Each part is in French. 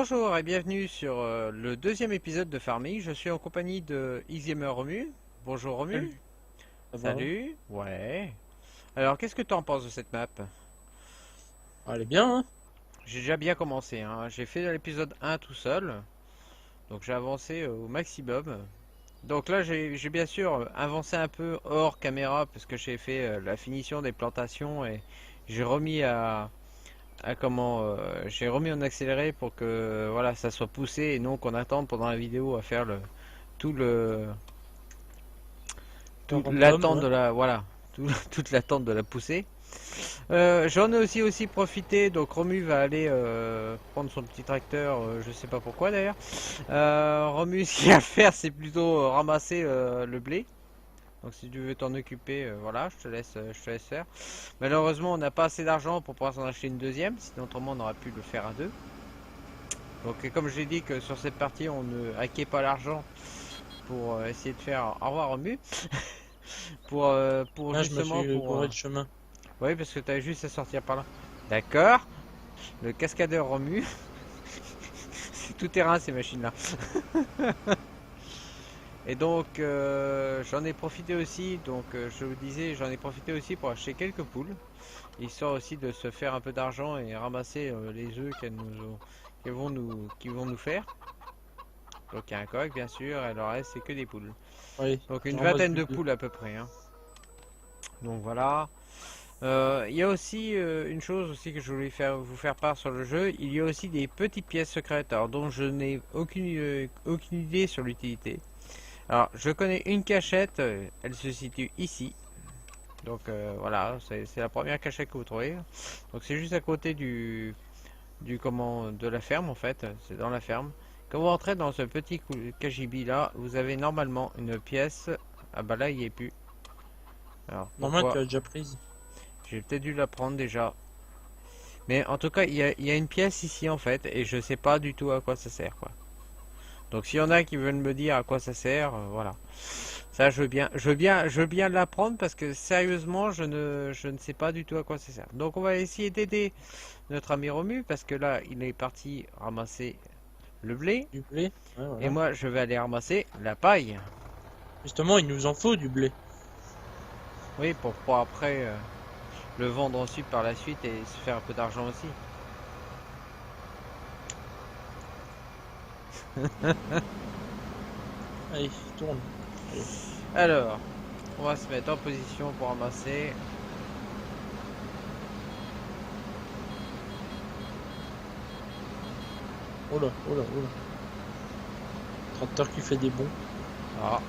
Bonjour et bienvenue sur le deuxième épisode de Farming. Je suis en compagnie de Xgamer Romu. Bonjour Romu. Salut, ça va? Salut. Ouais. Alors qu'est-ce que tu en penses de cette map? Elle est bien, hein? J'ai déjà bien commencé, hein. J'ai fait l'épisode 1 tout seul. Donc j'ai avancé au maximum. Donc là j'ai bien sûr avancé un peu hors caméra parce que j'ai fait la finition des plantations et j'ai remis j'ai remis en accéléré pour que voilà ça soit poussé et non qu'on attende pendant la vidéo à faire tout le toute Random, l'attente ouais. de la voilà toute l'attente de la poussée. J'en ai aussi profité, donc Romu va aller prendre son petit tracteur, je sais pas pourquoi d'ailleurs. Romu, ce qu'il a à faire, c'est plutôt ramasser le blé. Donc si tu veux t'en occuper, voilà, je te laisse faire. Malheureusement, on n'a pas assez d'argent pour pouvoir s'en acheter une deuxième, sinon autrement on aurait pu le faire à deux. Donc comme je l'ai dit que sur cette partie, on ne hackait pas l'argent pour essayer de faire. Au revoir Romu. Pour Là, je me justement suis pour. gouré de chemin. Oui, parce que tu as juste à sortir par là. D'accord. Le cascadeur Romu. C'est tout terrain ces machines-là. Et donc j'en ai profité aussi. Donc je vous disais, j'en ai profité aussi pour acheter quelques poules, histoire aussi de se faire un peu d'argent et ramasser les œufs qu'ils vont nous faire. Donc il y a un coq bien sûr, et le reste c'est que des poules. Oui, Donc je une ramasse vingtaine du de blé. poules à peu près, hein. Donc voilà. Il y a aussi une chose aussi que je voulais vous faire part sur le jeu. Il y a aussi des petites pièces secrètes, alors dont je n'ai aucune idée sur l'utilité. Alors je connais une cachette, elle se situe ici. Donc voilà, c'est la première cachette que vous trouvez. Donc c'est juste à côté de la ferme en fait. C'est dans la ferme. Quand vous entrez dans ce petit cagibi là, vous avez normalement une pièce. Ah bah là il n'y est plus. Alors Normal, tu pourquoi? l'as déjà prise. J'ai peut-être dû la prendre déjà. Mais en tout cas, il y a une pièce ici en fait, et je sais pas du tout à quoi ça sert quoi. Donc s'il y en a qui veulent me dire à quoi ça sert, voilà. Ça je veux bien l'apprendre parce que sérieusement, je ne sais pas du tout à quoi ça sert. Donc on va essayer d'aider notre ami Romu parce que là, il est parti ramasser le blé, Du blé. Ouais, et voilà. moi je vais aller ramasser la paille. Justement, il nous en faut du blé. Oui, pour pouvoir après le vendre ensuite par la suite et se faire un peu d'argent aussi. Allez, tourne. Allez. Alors, on va se mettre en position pour ramasser. Oh là, oh là, oh là. Tracteur qui fait des bons. Ah.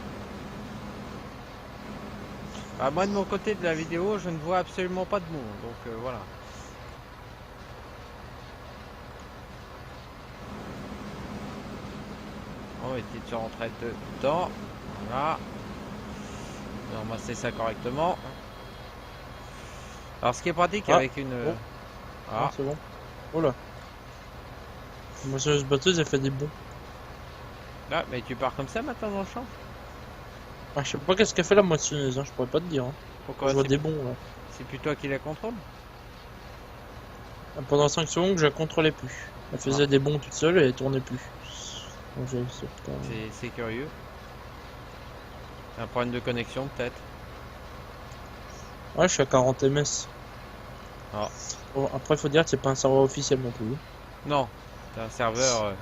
Ah, moi de mon côté de la vidéo, je ne vois absolument pas de monde, donc voilà. On va essayer de se rentrer dedans. Voilà. On va ramasser ça correctement. Alors ce qui est pratique Ah, avec une... bon, non, Ah, c'est bon. Oh là. La moissonneuse batteuse, elle fait des bons. là, mais tu pars comme ça maintenant dans le champ? Ah, je sais pas qu'est-ce qu'elle fait la moissonneuse, hein. Je pourrais pas te dire, hein. Je Pourquoi? vois des bons, là. C'est plus toi qui la contrôle? Ah, pendant 5 secondes, je la contrôlais plus. Elle Ah, faisait des bons toute seule et elle tournait plus. Donc, putain. c'est curieux. Un problème de connexion peut-être. Ouais, je suis à 40 ms. Ah, Bon, après, faut dire que c'est pas un serveur officiel non plus. non. C'est un serveur...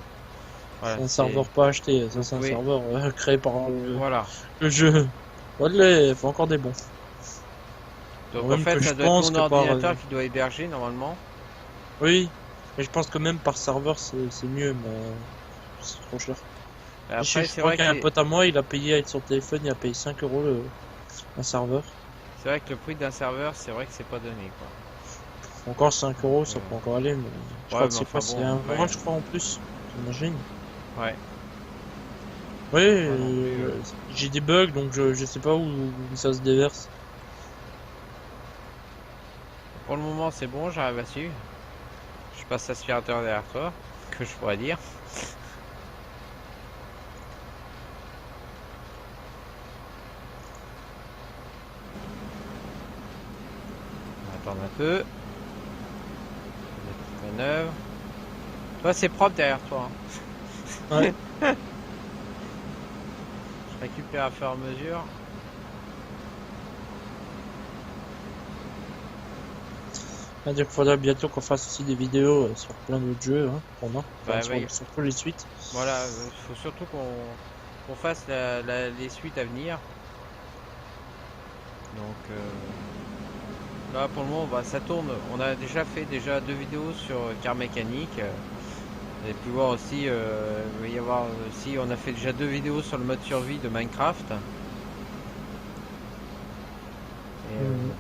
voilà, C'est un serveur pas acheté, ça c'est un Oui, serveur créé par voilà. le jeu. Voilà, il faut encore des bons. Donc en Même fait, que ça je doit être pense mon que par... ordinateur qui doit héberger normalement. Oui, mais je pense que même par serveur c'est mieux, mais c'est trop cher. Et Je après, je c'est crois vrai qu'il y a que un pote à moi, il a payé avec son téléphone, il a payé 5 euros un serveur. le prix d'un serveur, c'est vrai que c'est pas donné quoi. Encore 5 euros, ça peut Euh, encore aller, mais je Ouais, crois que mais c'est enfin quoi? C'est bon, un après, euro, je crois, en plus. J'imagine. ouais, Oui, moi non plus. j'ai des bugs, donc je sais pas où ça se déverse. Pour le moment, c'est bon, j'arrive à suivre. Je passe l'aspirateur derrière toi, que je pourrais dire. On va attendre un peu. Petite manœuvre. Toi, c'est propre derrière toi, hein. Ouais. Je récupère à fur et à mesure. C'est-à-dire qu'il faudra bientôt qu'on fasse aussi des vidéos sur plein d'autres jeux, hein, qu'on a. Enfin, Bah, ouais. sur toutes les suites. Voilà, faut surtout qu'on fasse les suites à venir. Donc là pour le moment bah, ça tourne. On a déjà fait 2 vidéos sur car mécanique. Vous avez pu voir aussi, il va y avoir aussi, on a fait déjà 2 vidéos sur le mode survie de Minecraft. Et,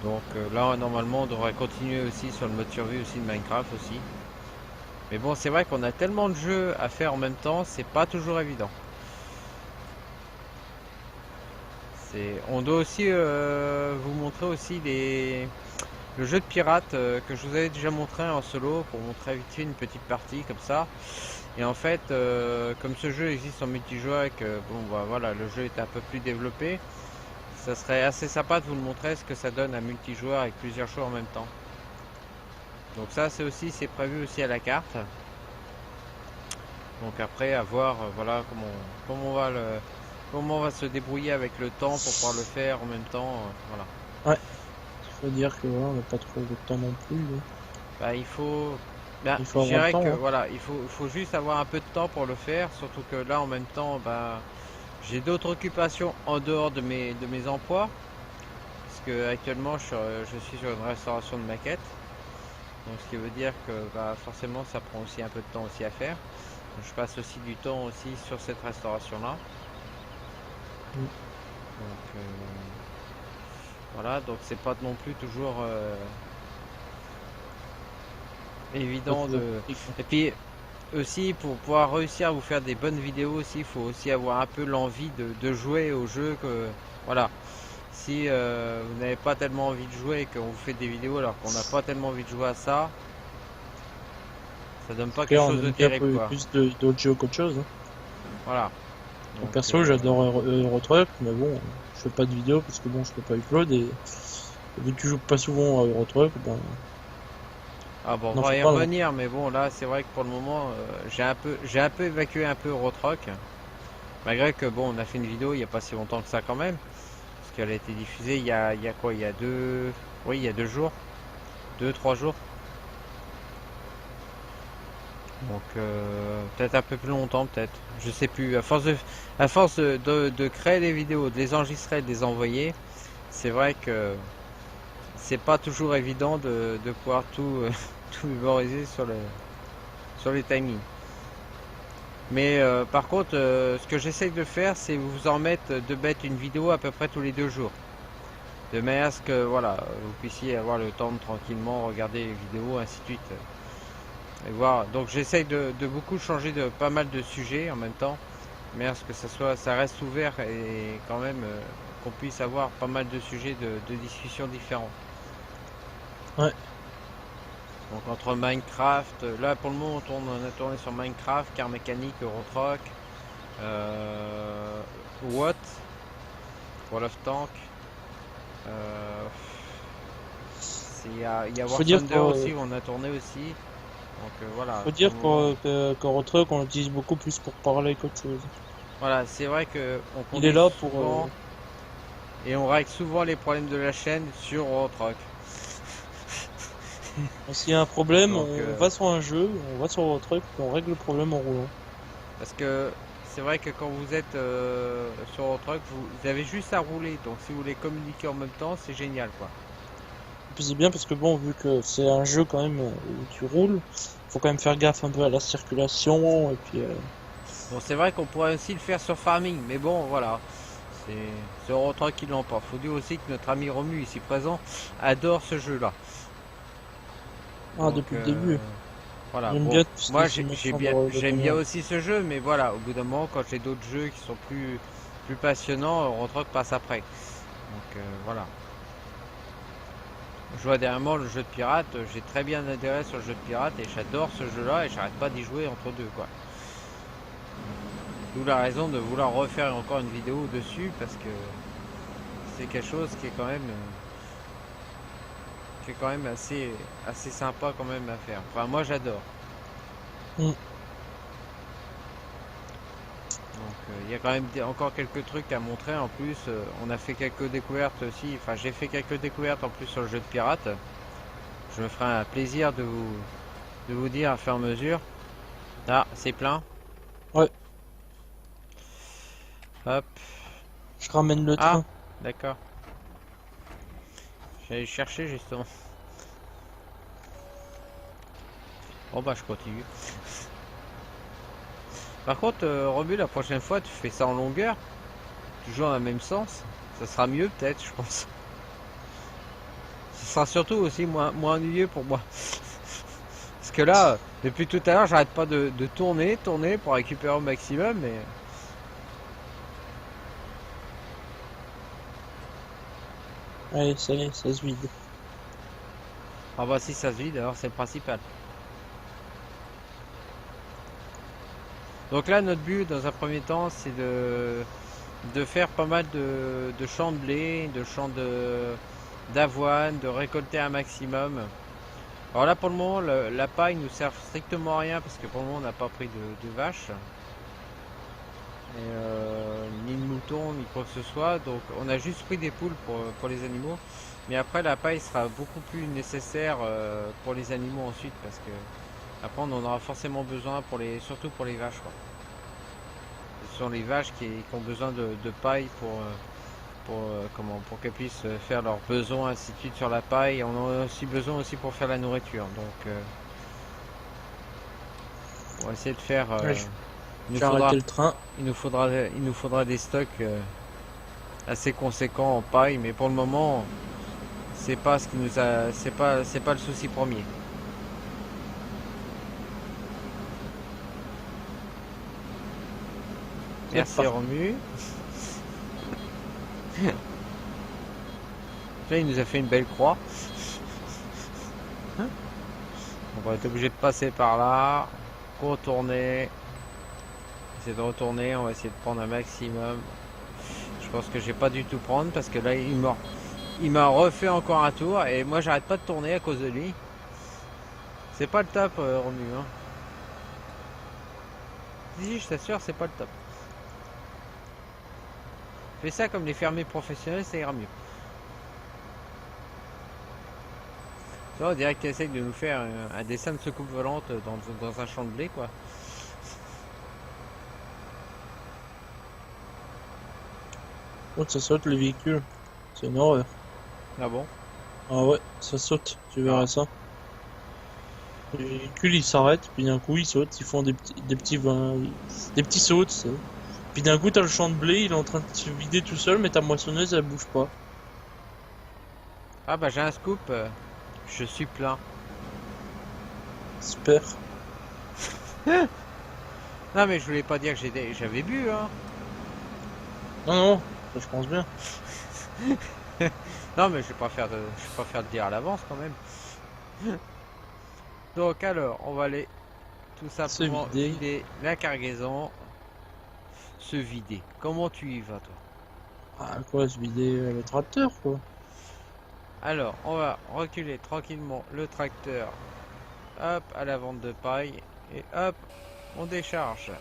donc là normalement on devrait continuer aussi sur le mode survie aussi de Minecraft aussi. Mais bon c'est vrai qu'on a tellement de jeux à faire en même temps, c'est pas toujours évident. On doit aussi vous montrer aussi le jeu de pirate que je vous avais déjà montré en solo pour montrer vite fait une petite partie comme ça. Et en fait, comme ce jeu existe en multijoueur et que bon bah voilà, le jeu est un peu plus développé, ça serait assez sympa de vous le montrer ce que ça donne un multijoueur avec plusieurs joueurs en même temps. Donc ça c'est prévu aussi à la carte. Donc après à voir voilà comment on va se débrouiller avec le temps pour pouvoir le faire en même temps, voilà. Ouais. Il faut dire que voilà, on n'a pas trop de temps non plus. Hein. Bah, il faut. Bah, Il je faut avoir le dirais temps. que Hein. voilà, faut juste avoir un peu de temps pour le faire, surtout que là en même temps, bah, j'ai d'autres occupations en dehors de mes emplois, parce que actuellement je suis sur une restauration de maquettes, donc ce qui veut dire que bah, forcément ça prend aussi un peu de temps aussi à faire. Donc, je passe aussi du temps aussi sur cette restauration là. Donc voilà, donc c'est pas non plus toujours évident de. Et puis aussi pour pouvoir réussir à vous faire des bonnes vidéos aussi, il faut aussi avoir un peu l'envie de jouer au jeu que voilà. Si vous n'avez pas tellement envie de jouer et qu'on vous fait des vidéos alors qu'on n'a pas tellement envie de jouer à ça, ça donne pas quelque chose de terrible quoi. Plus d'autres jeux qu'autre chose. Hein. Voilà. Donc, perso, j'adore Euro Truck, mais bon, je fais pas de vidéos parce que bon, je peux pas upload et vu que tu joues pas souvent à Euro Truck, ben. Ah bon, on va y revenir, mais bon là c'est vrai que pour le moment j'ai un peu évacué un peu Eurotrock. Malgré que bon on a fait une vidéo il n'y a pas si longtemps que ça quand même. Parce qu'elle a été diffusée il y a quoi? Il y a 2. Oui il y a 2 jours. 2-3 jours. Donc peut-être un peu plus longtemps peut-être. Je sais plus. À force de créer des vidéos, de les enregistrer, de les envoyer, c'est vrai que c'est pas toujours évident de pouvoir tout, tout mémoriser sur les timings. Mais par contre, ce que j'essaye de faire, c'est de mettre une vidéo à peu près tous les 2 jours. De manière à ce que voilà, vous puissiez avoir le temps de tranquillement regarder les vidéos, ainsi de suite. Et voir. Donc j'essaye de beaucoup changer de pas mal de sujets en même temps. Mais à ce que ça reste ouvert et quand même qu'on puisse avoir pas mal de sujets de discussion différents. Ouais. Donc entre Minecraft, là pour le moment on a tourné sur Minecraft, car mécanique, Eurotrock, Watt, World of Tank. Il y a War Thunder aussi où on a tourné aussi. Donc voilà. Faut dire qu'Euro Truck on l'utilise beaucoup plus pour parler qu'autre chose. Voilà, c'est vrai que il est là pour et on règle souvent les problèmes de la chaîne sur Eurotrock. S'il y a un problème, donc, on va sur un jeu, on va sur Euro Truck et on règle le problème en roulant. Parce que c'est vrai que quand vous êtes sur Euro Truck, vous avez juste à rouler. Donc si vous voulez communiquer en même temps, c'est génial quoi. Et puis c'est bien parce que bon, vu que c'est un jeu quand même où tu roules, faut quand même faire gaffe un peu à la circulation et puis. Bon, c'est vrai qu'on pourrait aussi le faire sur Farming, mais bon, voilà. C'est Euro Truck qui l'emporte. Faut dire aussi que notre ami Romu ici présent adore ce jeu-là. Ah, donc, depuis le début. Voilà. J'aime Bon, bien moi j'aime bien aussi ce jeu, mais voilà, au bout d'un moment, quand j'ai d'autres jeux qui sont plus passionnants, Euro Truck passe après. Donc voilà. Je vois dernièrement le jeu de pirate, j'ai très bien adhéré sur le jeu de pirate et j'adore ce jeu-là et j'arrête pas d'y jouer entre deux quoi. D'où la raison de vouloir refaire encore une vidéo dessus parce que c'est quelque chose qui est quand même assez sympa quand même à faire. Enfin moi j'adore. il y a quand même encore quelques trucs à montrer. En plus, on a fait quelques découvertes aussi. Enfin, j'ai fait quelques découvertes en plus sur le jeu de pirate. Je me ferai un plaisir de vous dire à faire mesure. Ah, c'est plein. Ouais, Hop. je ramène le Ah, train. d'accord. J'allais chercher justement. Bon bah je continue. Par contre, Romu, la prochaine fois, tu fais ça en longueur. Toujours dans le même sens. Ça sera mieux peut-être, je pense. Ce sera surtout aussi moins ennuyeux pour moi. Parce que là, depuis tout à l'heure, j'arrête pas de tourner pour récupérer au maximum, mais... Allez, ça y est, ça se vide. Ah bah si ça se vide, alors c'est le principal. Donc là, notre but, dans un premier temps, c'est de faire pas mal de champs de blé, de champs d'avoine, de récolter un maximum. Alors là, pour le moment, la paille nous sert strictement à rien, parce que pour le moment, on n'a pas pris de vaches. Ni de moutons, ni quoi que ce soit. Donc on a juste pris des poules pour les animaux. Mais après la paille sera beaucoup plus nécessaire pour les animaux ensuite parce que après on en aura forcément besoin surtout pour les vaches quoi. Ce sont les vaches qui ont besoin de paille pour qu'elles puissent faire leurs besoins ainsi de suite sur la paille. Et on en a aussi besoin aussi pour faire la nourriture. Donc on va essayer de faire. Ouais, Il nous j'ai faudra, arrêté le train. il nous faudra des stocks assez conséquents en paille, mais pour le moment, c'est pas ce qui nous a, c'est pas le souci premier. C'est Merci parti. Romu. Là, il nous a fait une belle croix. On va être obligé de passer par là, contourner, essayer de retourner. On va essayer de prendre un maximum. Je pense que je vais pas du tout prendre parce que là, il m'a refait encore un tour et moi, j'arrête pas de tourner à cause de lui. C'est pas le top, Romu. Hein. Si, je t'assure, c'est pas le top. Fais ça comme les fermiers professionnels, ça ira mieux. Tu vois, on dirait que tu essayes de nous faire un dessin de soucoupe volante dans un champ de blé, quoi. Oh, ça saute le véhicule. C'est une horreur. Ah bon? Ah ouais, ça saute, tu Ah. verras ça. Le véhicule il s'arrête, puis d'un coup il saute, ils font des petits sauts, tu sais. Puis d'un coup t'as le champ de blé, il est en train de se vider tout seul, mais ta moissonneuse elle bouge pas. Ah bah j'ai un scoop, je suis plein. Super. Non mais je voulais pas dire que j'avais bu, hein. Non, non, ça, je pense bien. Non mais je vais pas faire de dire à l'avance quand même. Donc alors, on va aller tout Se simplement vider. vider la cargaison. Se vider. Comment tu y vas toi? Ah quoi, se vider le tracteur quoi. Alors, on va reculer tranquillement le tracteur. Hop, à la vente de paille. Et hop, on décharge.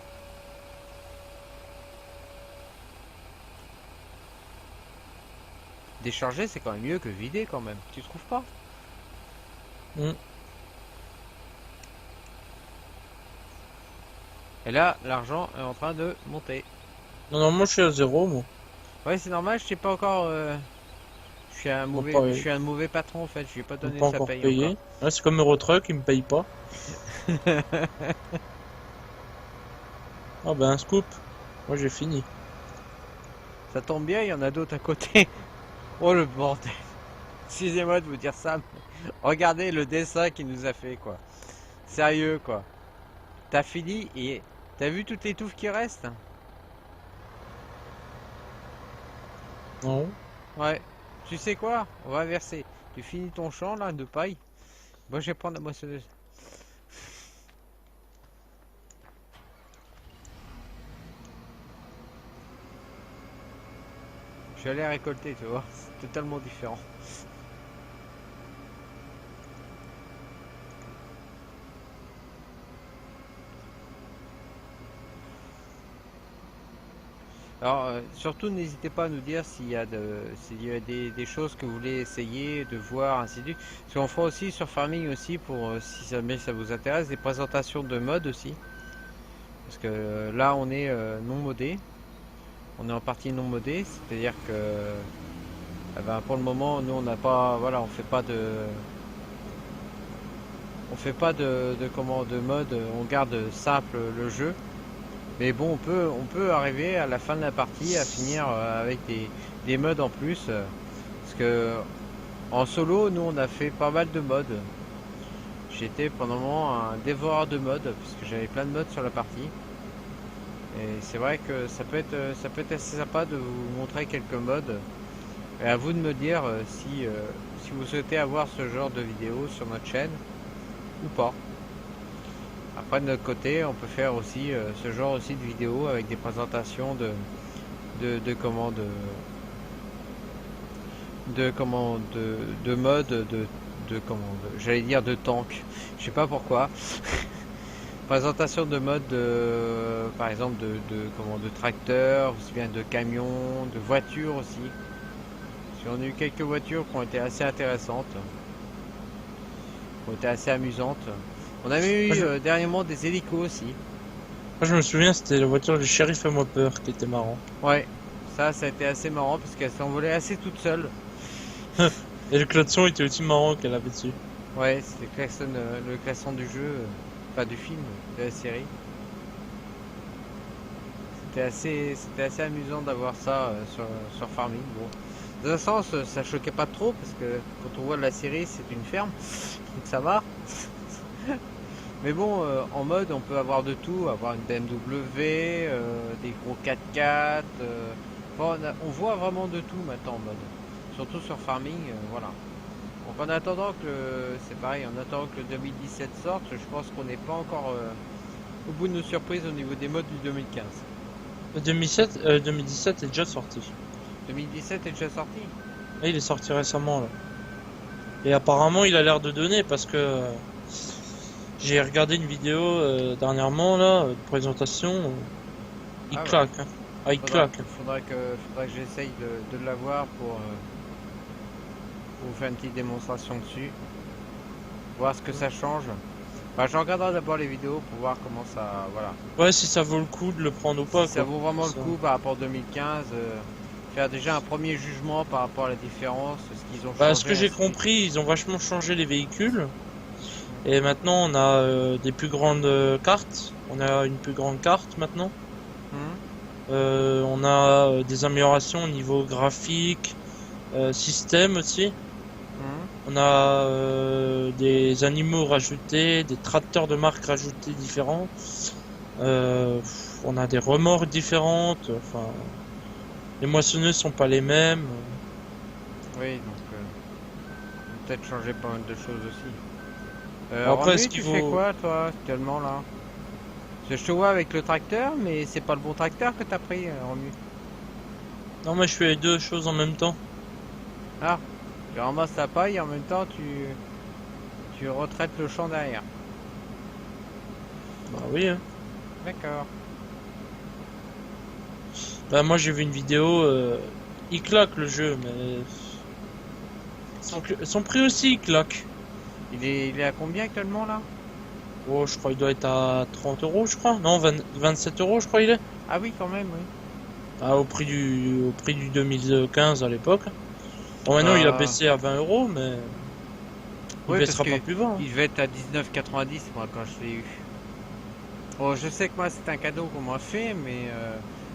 Décharger, c'est quand même mieux que vider quand même. Tu trouves pas? Hmm. Et là, l'argent est en train de monter. Non, non, moi je suis à zéro moi. Ouais, c'est normal, je sais pas encore. On m'a pas, Je suis un mauvais patron en fait. Je lui ai pas on m'a donné pas sa encore paye encore. payé. Ouais, c'est comme Eurotruck, il me paye pas. Ah ben un scoop. Moi j'ai fini. Ça tombe bien, il y en a d'autres à côté. Oh le bordel. Excusez-moi de vous dire ça, mais regardez le dessin qu'il nous a fait quoi. Sérieux quoi. T'as fini et t'as vu toutes les touffes qui restent? Non. Ouais. Tu sais quoi? On va inverser. Tu finis ton champ là de paille. Moi je vais prendre la moissonneuse. Je vais aller récolter, tu vois. C'est totalement différent. Alors, surtout, n'hésitez pas à nous dire s'il y a des choses que vous voulez essayer de voir, ainsi de suite. Parce qu'on fera aussi sur Farming aussi, pour si jamais ça vous intéresse, des présentations de mode aussi. Parce que là, on est non modé. On est en partie non modé, c'est-à-dire que pour le moment, nous, on n'a pas, voilà, on fait pas de mode. On garde simple le jeu. Mais bon, on peut arriver à la fin de la partie à finir avec des modes en plus. Parce que en solo, nous on a fait pas mal de modes. J'étais pendant un moment un dévoreur de modes, puisque j'avais plein de modes sur la partie. Et c'est vrai que ça peut être assez sympa de vous montrer quelques modes. Et à vous de me dire si vous souhaitez avoir ce genre de vidéo sur notre chaîne ou pas. Après de notre côté, on peut faire aussi ce genre aussi de vidéos avec des présentations de mode j'allais dire de tank. Je sais pas pourquoi. Présentation de mode par exemple de tracteurs, aussi bien de camions, de voitures aussi. On a eu quelques voitures qui ont été assez intéressantes, qui ont été assez amusantes. On avait eu dernièrement des hélicos aussi. Moi, je me souviens, c'était la voiture du shérif à moi peur qui était marrant. Ouais, ça a été assez marrant parce qu'elle s'envolait assez toute seule. Et le klaxon était aussi marrant qu'elle avait dessus. Ouais, c'était le klaxon du jeu, pas du film, de la série. C'était assez amusant d'avoir ça sur Farming. Bon. Dans un sens, ça choquait pas trop parce que quand on voit la série, c'est une ferme, donc ça va. Mais bon, en mode, on peut avoir de tout, avoir une BMW, des gros 4x4. Bon, on voit vraiment de tout maintenant en mode. Surtout sur Farming, voilà. Donc en attendant c'est pareil, en attendant que le 2017 sorte, je pense qu'on n'est pas encore au bout de nos surprises au niveau des modes du 2015. Le 2017 est déjà sorti. 2017 est déjà sorti? Et il est sorti récemment là. Et apparemment il a l'air de donner parce que j'ai regardé une vidéo dernièrement là, de présentation. Il claque. Ouais. Hein. Ah, il claque. Faudrait que j'essaye de l'avoir pour vous faire une petite démonstration dessus. Voir ce que ça change. Bah, je regarderai d'abord les vidéos pour voir comment ça. Voilà. Ouais, si ça vaut le coup de le prendre ou pas. Si ça vaut vraiment le coup par rapport à 2015. Faire déjà un premier jugement par rapport à la différence, ce qu'ils ont changé. Bah, ce que j'ai compris, ils ont vachement changé les véhicules. Et maintenant, on a des plus grandes cartes. On a une plus grande carte maintenant. On a des améliorations au niveau graphique, système aussi. On a des animaux rajoutés, des tracteurs de marque rajoutés différents. On a des remorques différentes. Enfin, les moissonneuses sont pas les mêmes. Oui, donc peut-être changer pas mal de choses aussi. Après, Romu, tu fais quoi toi actuellement là? Je te vois avec le tracteur, mais c'est pas le bon tracteur que t'as pris, Romu. Non, mais je fais les deux choses en même temps. Ah, tu ramasses ta paille et en même temps tu retraites le champ derrière. Bah oui. Hein. D'accord. Bah moi j'ai vu une vidéo, il claque le jeu, mais son prix aussi il claque. Il est à combien actuellement là? Oh, je crois qu'il doit être à 30 euros, je crois. Non, 27 euros, je crois il est. Ah oui, quand même, oui. Ah, au prix du 2015 à l'époque. Bon, maintenant il a baissé à 20 euros, mais il baissera pas plus bas. Hein. Il devait être à 19,90 moi quand je l'ai eu. Bon, je sais que moi c'est un cadeau qu'on m'a fait, mais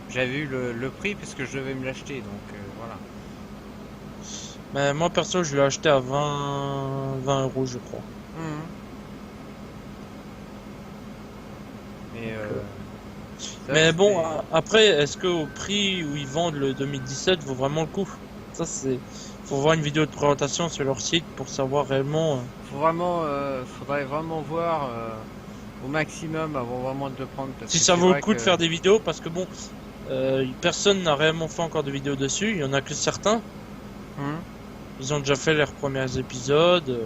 j'avais eu le prix puisque je devais me l'acheter, donc voilà. Mais moi perso, je l'ai acheté à 20 euros, je crois. Mais bon, après, est-ce que au prix où ils vendent le 2017 vaut vraiment le coup? Ça, c'est. Faut voir une vidéo de présentation sur leur site pour savoir réellement. Faudrait vraiment voir au maximum avant vraiment de le prendre. Si ça vaut le coup de faire des vidéos, parce que bon, personne n'a réellement fait encore de vidéos dessus. Il y en a que certains. Ils ont déjà fait leurs premiers épisodes.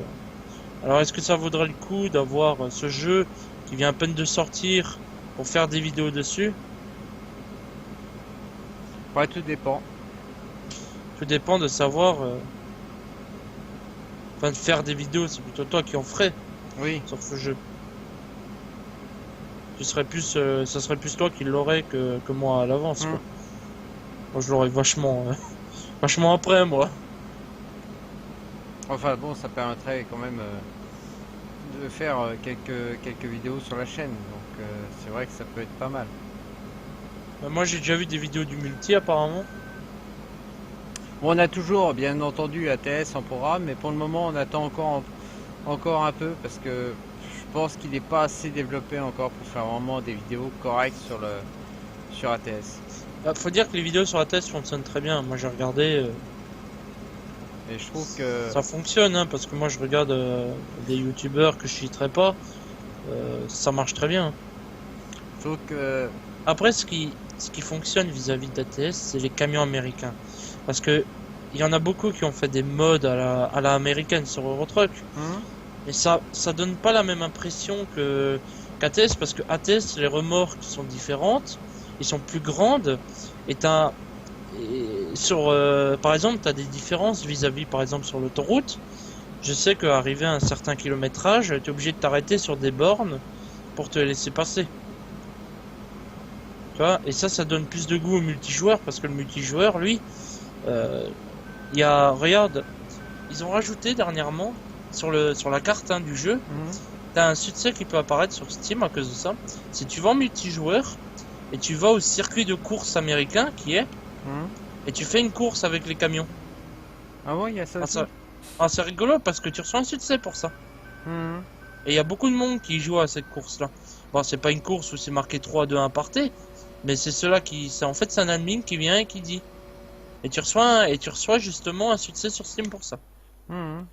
Alors, est-ce que ça vaudrait le coup d'avoir ce jeu qui vient à peine de sortir pour faire des vidéos dessus? Ouais, tout dépend. Tout dépend de savoir. Enfin, de faire des vidéos, c'est plutôt toi qui en ferais Oui. sur ce jeu. Tu serais plus, ça serait plus toi qui l'aurais que moi à l'avance, quoi. Hmm. Moi, je l'aurais vachement, vachement après, moi. Enfin bon, ça permettrait quand même de faire quelques vidéos sur la chaîne. Donc c'est vrai que ça peut être pas mal. Moi, j'ai déjà vu des vidéos du multi, apparemment. Bon, on a toujours, bien entendu, ATS en programme, mais pour le moment, on attend encore un peu parce que je pense qu'il n'est pas assez développé encore pour faire vraiment des vidéos correctes sur ATS. Bah, faut dire que les vidéos sur la test fonctionnent très bien. Moi, j'ai regardé, Et je trouve que, ça fonctionne, hein, parce que moi, je regarde des youtubeurs que je citerai pas. Ça marche très bien. je trouve que, Après, ce qui fonctionne vis-à-vis d'ATS, c'est les camions américains. Parce que il y en a beaucoup qui ont fait des mods à la américaine sur Eurotruck. hein, Et ça donne pas la même impression que qu'ATS, parce que ATS, les remorques sont différentes, ils sont plus grandes, et par exemple, t'as des différences vis-à-vis, par exemple, sur l'autoroute. Je sais qu'arrivé à un certain kilométrage, t'es obligé de t'arrêter sur des bornes pour te laisser passer. Tu vois, et ça donne plus de goût au multijoueur, parce que le multijoueur, lui, euh, regarde, ils ont rajouté dernièrement sur la carte, hein, du jeu. hein, T'as un succès qui peut apparaître sur Steam à cause de ça. Si tu vas en multijoueur et tu vas au circuit de course américain hein. et tu fais une course avec les camions. Ah ouais, il y a ça Ah, aussi. c'est rigolo parce que tu reçois un succès pour ça. Hein. Et il y a beaucoup de monde qui joue à cette course-là. Bon, c'est pas une course où c'est marqué 3, 2, 1 partez, mais c'est cela en fait, c'est un admin qui vient et qui dit. Et tu reçois justement un succès sur Steam pour ça. Hein.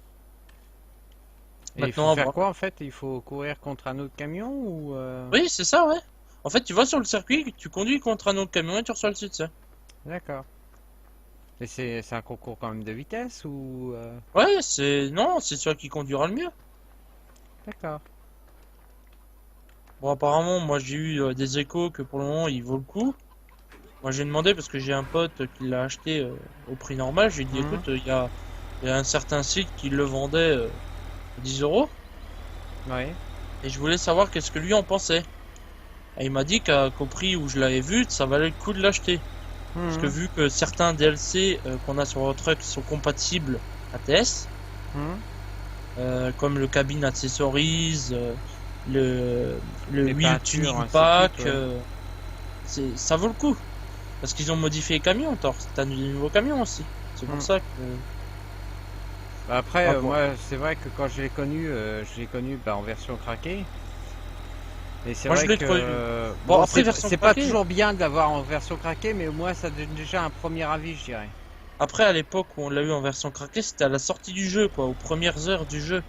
Et il faut Maintenant, à faire voir. quoi en fait? Il faut courir contre un autre camion ou Oui, c'est ça, ouais. En fait, tu vas sur le circuit, tu conduis contre un autre camion et tu reçois le succès. D'accord. Et c'est un concours quand même de vitesse ou Ouais, non, c'est celui qui conduira le mieux. D'accord. Bon, apparemment, moi j'ai eu des échos que pour le moment il vaut le coup. Moi j'ai demandé parce que j'ai un pote qui l'a acheté au prix normal. J'ai dit Hein. écoute, il y a un certain site qui le vendait 10 euros Ouais. et je voulais savoir qu'est-ce que lui en pensait. Et il m'a dit qu'au prix où je l'avais vu, ça valait le coup de l'acheter. Parce que Hein. vu que certains DLC qu'on a sur votre truck sont compatibles ATS, Hein. comme le cabin accessories, le, le Les wheel peintures, tuning ainsi de pack, suite, ouais. ça vaut le coup. Parce qu'ils ont modifié les camions, t'as des nouveaux camions aussi. C'est pour Hein. ça que. Bah après, Ah, bon. moi, c'est vrai que quand je l'ai connu bah, en version craquée. Et c'est Moi je vrai l'ai que trouvé. Bon, bon, après, version c'est pas craquée. toujours bien de l'avoir en version craquée, mais au moins ça donne déjà un premier avis, je dirais. Après, à l'époque où on l'a eu en version craquée, c'était à la sortie du jeu, quoi, aux premières heures du jeu,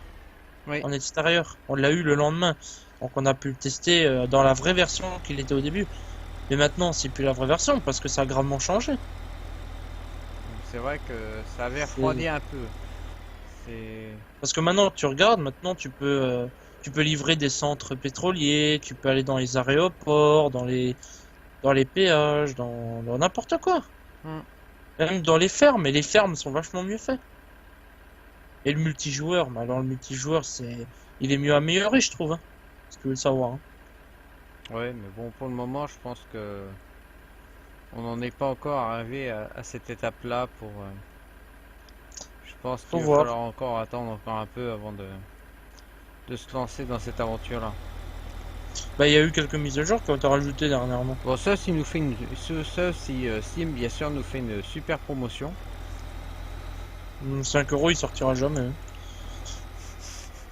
Oui. en extérieur. On l'a eu le lendemain. Donc on a pu le tester dans la vraie version qu'il était au début. Mais maintenant, c'est plus la vraie version parce que ça a gravement changé. C'est vrai que ça avait C'est- refroidi un peu. C'est. Parce que maintenant, tu regardes, maintenant tu peux livrer des centres pétroliers, tu peux aller dans les aéroports, dans les péages, dans n'importe quoi. Hmm. Même dans les fermes, et les fermes sont vachement mieux faites. Et le multijoueur, mais alors le multijoueur, il est mieux amélioré, je trouve, hein. Si tu veux le savoir, hein. Ouais, mais bon, pour le moment, je pense que on n'en est pas encore arrivé à cette étape-là pour. Je pense Faut qu'il va voir. falloir encore attendre encore un peu avant de se lancer dans cette aventure-là. Bah, il y a eu quelques mises à jour qui ont été rajoutées dernièrement. Bon, ça, si nous fait si Steam, bien sûr, nous fait une super promotion. 5 euros, il sortira jamais, hein.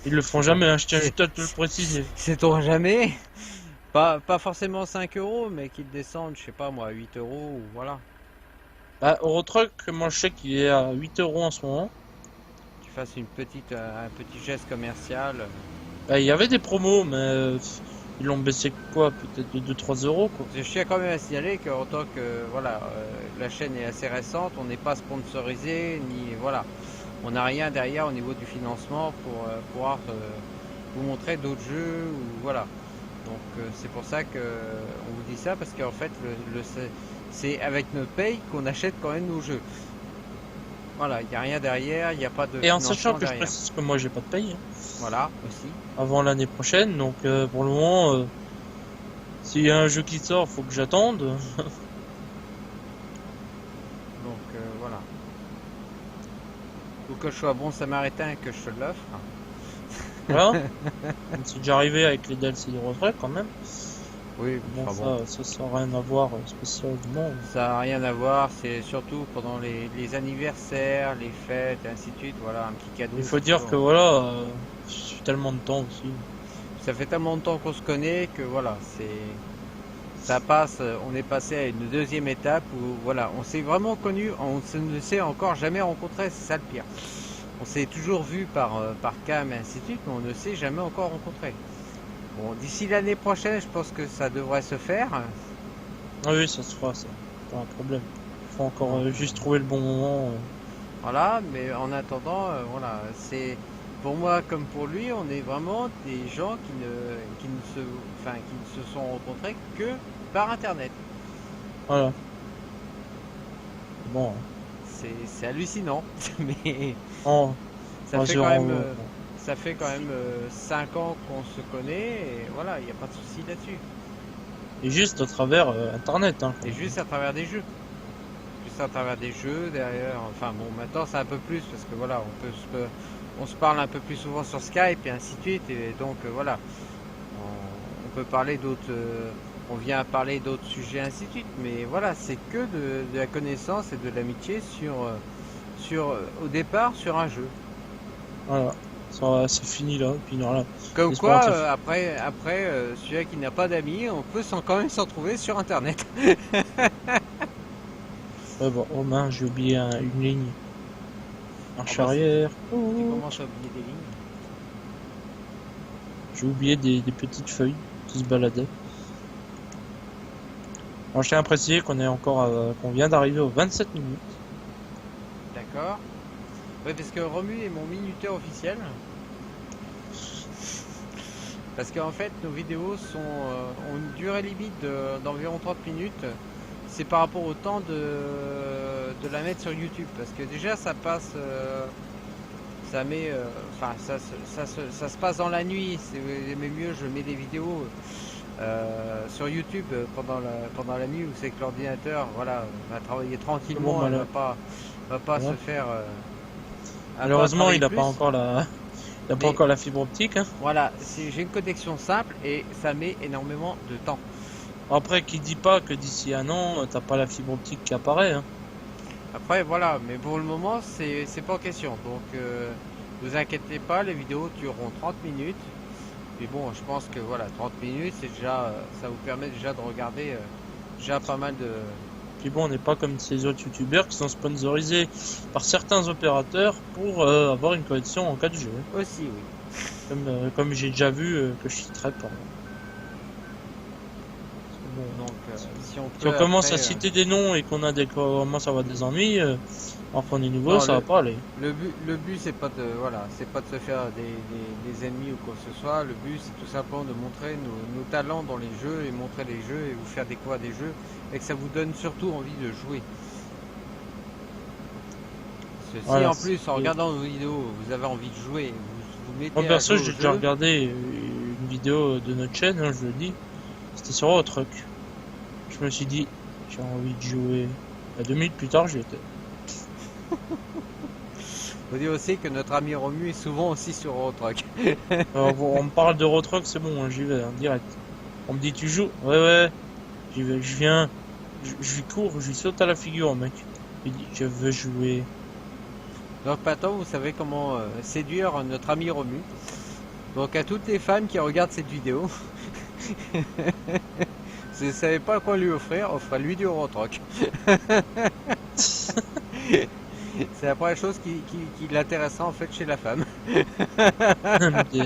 Ils le font jamais, hein, je tiens C'est juste à te le préciser. sait-on jamais? Pas forcément 5 euros, mais qu'ils descendent, je sais pas moi, 8 euros, ou voilà. Bah, Eurotruck, moi je sais qu'il est à 8 euros en ce moment. Tu fasses un petit geste commercial. Bah, il y avait des promos, mais ils l'ont baissé quoi? Peut-être de 2-3 euros, quoi. Je tiens quand même à signaler qu'en tant que voilà, la chaîne est assez récente, on n'est pas sponsorisé, ni voilà. On n'a rien derrière au niveau du financement pour pouvoir vous montrer d'autres jeux, ou voilà. Donc c'est pour ça que on vous dit ça, parce qu'en fait c'est avec notre paye qu'on achète quand même nos jeux. Voilà, il n'y a rien derrière, il n'y a pas de Et en financement sachant que je derrière. précise que moi j'ai pas de paye hein, Voilà, aussi. avant l'année prochaine, donc pour le moment, s'il y a un jeu qui sort, faut que j'attende. Donc voilà. Ou que je sois bon samaritain et que je te l'offre. Voilà. C'est déjà arrivé avec les DLC de retrait quand même. Oui, Bon, enfin bon. ça n'a rien à voir spécialement. Ça n'a rien à voir, c'est surtout pendant les anniversaires, les fêtes, et ainsi de suite. Voilà, un petit cadeau. Il faut c'est dire toujours- que voilà, j'ai tellement de temps aussi. Ça fait tellement de temps qu'on se connaît que voilà, ça passe, on est passé à une deuxième étape où voilà, on s'est vraiment connu, ne s'est encore jamais rencontré, c'est ça le pire. On s'est toujours vu par cam et ainsi de suite, mais on ne s'est jamais encore rencontré. Bon, d'ici l'année prochaine, je pense que ça devrait se faire. Ah oui, ça se fera, ça. Pas un problème. Faut encore juste trouver le bon moment. Voilà, mais en attendant, voilà, c'est pour moi comme pour lui, on est vraiment des gens qui ne se sont rencontrés que par internet. Voilà. Bon. C'est hallucinant, mais Oh, ça on fait se quand même, rend- ça fait quand même 5 ans qu'on se connaît et voilà, il n'y a pas de souci là-dessus. Et juste à travers Internet. Hein, Et juste à travers des jeux. Juste à travers des jeux derrière. Enfin bon, maintenant c'est un peu plus parce que voilà, on se parle un peu plus souvent sur Skype et ainsi de suite. Et donc voilà, on peut parler d'autres. On vient à parler d'autres sujets ainsi de suite. Mais voilà, c'est que de la connaissance et de l'amitié au départ sur un jeu. Voilà. C'est fini là. Puis voilà. Comme J'espère quoi, que ça- après celui qui n'a pas d'amis, on peut quand même s'en trouver sur Internet. Ouais, bon, oh mince, j'ai oublié une ligne. Marche Ah bah, arrière. Tu commences à oublier des lignes. J'ai oublié des petites feuilles qui se baladaient. Bon, je tiens à préciser qu'on vient d'arriver aux 27 minutes. D'accord. Oui, parce que Romu est mon minuteur officiel. Parce qu'en fait, nos vidéos ont une durée limite d'environ 30 minutes. C'est par rapport au temps de la mettre sur YouTube. Parce que déjà, ça passe. Ça met. Enfin, ça se passe dans la nuit. Mais mieux, je mets des vidéos sur YouTube pendant la nuit où c'est que l'ordinateur voilà, va travailler tranquillement. Bon, Elle va pas Ouais. se faire. Malheureusement, il n'a plus. pas encore la fibre optique. Hein. Voilà, j'ai une connexion simple et ça met énormément de temps. Après, qui dit pas que d'ici un an, t'as pas la fibre optique qui apparaît. Hein. Après, voilà, mais pour le moment, c'est pas en question. Donc, vous inquiétez pas, les vidéos dureront 30 minutes. Mais bon, je pense que voilà, 30 minutes, c'est déjà, ça vous permet déjà de regarder déjà pas mal de. Puis bon, on n'est pas comme ces autres youtubeurs qui sont sponsorisés par certains opérateurs pour avoir une connexion en 4G. Aussi, oui. Comme j'ai déjà vu que je citerai pas. Donc, si on Si on peut commence après, à citer des noms et commence à avoir des ennuis, alors qu'on est nouveau, Non, ça va pas aller. le but c'est pas de voilà, c'est pas de se faire des ennemis ou quoi que ce soit. Le but c'est tout simplement de montrer nos talents dans les jeux et montrer les jeux et vous faire découvrir des jeux et que ça vous donne surtout envie de jouer. Parce que si Voilà, en plus en regardant vos vidéos vous avez envie de jouer, vous mettez Moi à perso, jouer au j'ai déjà jeu, regardé une vidéo de notre chaîne, hein, je le dis. C'était sur Eurotruck. Je me suis dit, j'ai envie de jouer. À 2 minutes plus tard, j'y étais. faut dire aussi que notre ami Romu est souvent aussi sur Eurotruck. Alors, on me parle d'Eurotruck, c'est bon, hein, j'y vais, en direct. On me dit, tu joues? Ouais, ouais, j'y vais, je viens. Je lui cours, je lui saute à la figure, mec. Il dit, je veux jouer. Donc maintenant vous savez comment séduire notre ami Romu. Donc à toutes les femmes qui regardent cette vidéo, si vous ne savez pas quoi lui offrir, offrez-lui du Eurotruck. C'est la première chose qui l'intéressera en fait chez la femme. Et,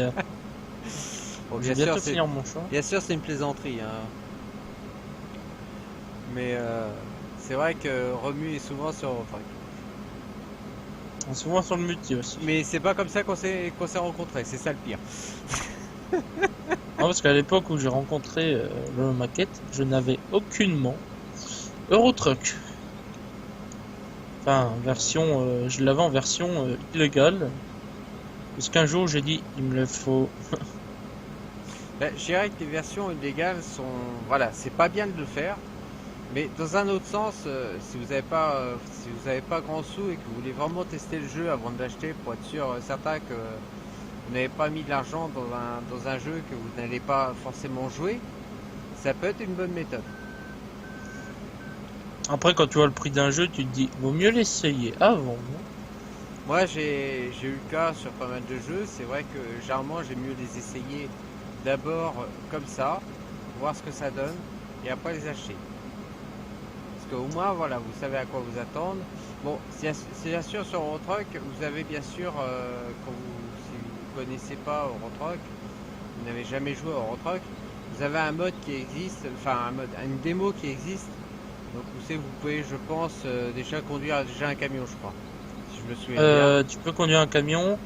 Bon, je vais bientôt finir mon choix. bien sûr c'est une plaisanterie. Hein. Mais c'est vrai que Romu est souvent sur Eurotruck. On est souvent sur le multi aussi. Mais c'est pas comme ça qu'on s'est rencontrés, c'est ça le pire. Non, parce qu'à l'époque où j'ai rencontré le maquette, je n'avais aucunement Eurotruck. Enfin, version, je l'avais en version illégale. Parce qu'un jour j'ai dit, il me le faut. Ben, je dirais que les versions illégales sont... Voilà, c'est pas bien de le faire. Mais dans un autre sens, si vous avez pas grand sous et que vous voulez vraiment tester le jeu avant de l'acheter pour être sûr, certain que vous n'avez pas mis de l'argent dans un jeu que vous n'allez pas forcément jouer, ça peut être une bonne méthode. Après, quand tu vois le prix d'un jeu, tu te dis, vaut mieux l'essayer avant. Non. Moi, j'ai eu le cas sur pas mal de jeux. C'est vrai que généralement, j'aime mieux les essayer d'abord comme ça, voir ce que ça donne, et après les acheter. Parce qu'au moins, voilà, vous savez à quoi vous attendre. Bon, c'est bien sûr sur Eurotruck, vous avez bien sûr, si vous ne connaissez pas Eurotruck, vous n'avez jamais joué à Eurotruck, vous avez un mode qui existe, enfin une démo qui existe. Donc vous pouvez, je pense, déjà conduire déjà un camion, je crois. Si je me souviens bien. Tu peux conduire un camion,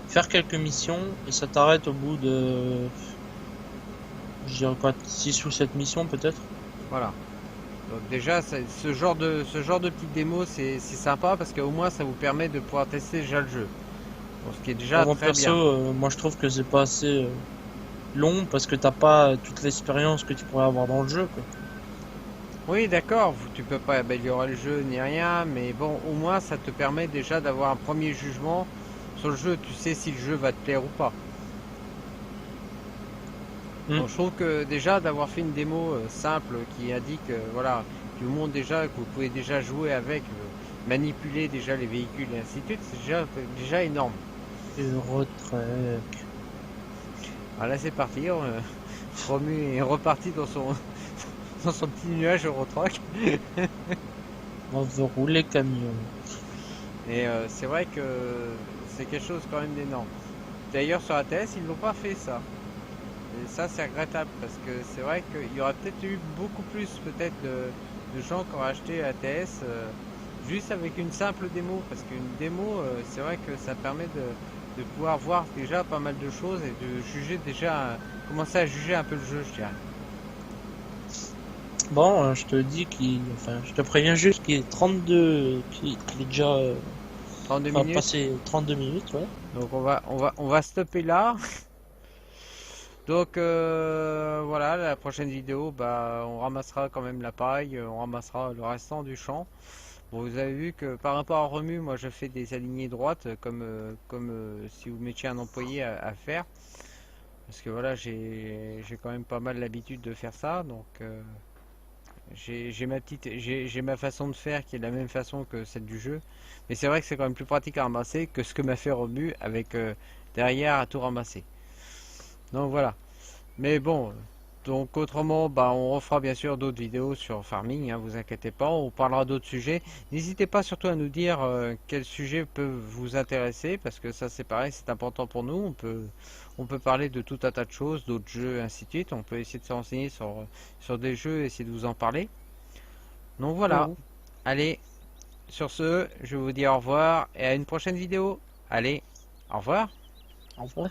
faire quelques missions, et ça t'arrête au bout de, je dirais quoi, 6 ou 7 missions peut-être. Voilà. Donc déjà, ce genre de petite démo, c'est sympa parce qu'au moins ça vous permet de pouvoir tester déjà le jeu. Bon, ce qui est déjà Mon très perso, bien. moi je trouve que c'est pas assez long parce que t'as pas toute l'expérience que tu pourrais avoir dans le jeu, quoi. Oui, d'accord, tu peux pas améliorer le jeu ni rien, mais bon, au moins ça te permet déjà d'avoir un premier jugement sur le jeu. Tu sais si le jeu va te plaire ou pas. Hmm. Donc je trouve que déjà d'avoir fait une démo simple qui indique, voilà, qui vous montre déjà que vous pouvez déjà jouer avec, manipuler déjà les véhicules et ainsi de suite, c'est déjà énorme. Eurotruck. Voilà, c'est parti. Romu est reparti dans son petit nuage Eurotruck. On veut rouler camion. Et c'est vrai que c'est quelque chose quand même d'énorme. D'ailleurs, sur ATS, ils n'ont pas fait ça. Et ça, c'est regrettable parce que c'est vrai qu'il y aurait peut-être eu beaucoup plus peut-être de gens qui auraient acheté ATS juste avec une simple démo. Parce qu'une démo, c'est vrai que ça permet de pouvoir voir déjà pas mal de choses et de juger déjà, commencer à juger un peu le jeu, je dirais. Bon, je te dis enfin, je te préviens juste qu'il est 32, qu'il est déjà, 32 enfin, minutes. passé 32 minutes, ouais. Donc on va stopper là. Donc voilà, la prochaine vidéo, bah, on ramassera quand même la paille, on ramassera le restant du champ. Bon, vous avez vu que par rapport à Remue, moi je fais des alignées droites comme si vous mettiez un employé à faire. Parce que voilà, j'ai quand même pas mal l'habitude de faire ça. Donc j'ai ma façon de faire qui est la même façon que celle du jeu. Mais c'est vrai que c'est quand même plus pratique à ramasser que ce que m'a fait Remue avec derrière à tout ramasser. Donc voilà. Mais bon, donc autrement, bah, on refera bien sûr d'autres vidéos sur farming, hein, vous inquiétez pas, on parlera d'autres sujets. N'hésitez pas surtout à nous dire quels sujets peuvent vous intéresser, parce que ça c'est pareil, c'est important pour nous. On peut parler de tout un tas de choses, d'autres jeux, ainsi de suite. On peut essayer de se renseigner sur des jeux, essayer de vous en parler. Donc voilà, Mhm. allez, sur ce, je vous dis au revoir et à une prochaine vidéo. Allez, au revoir. Au revoir.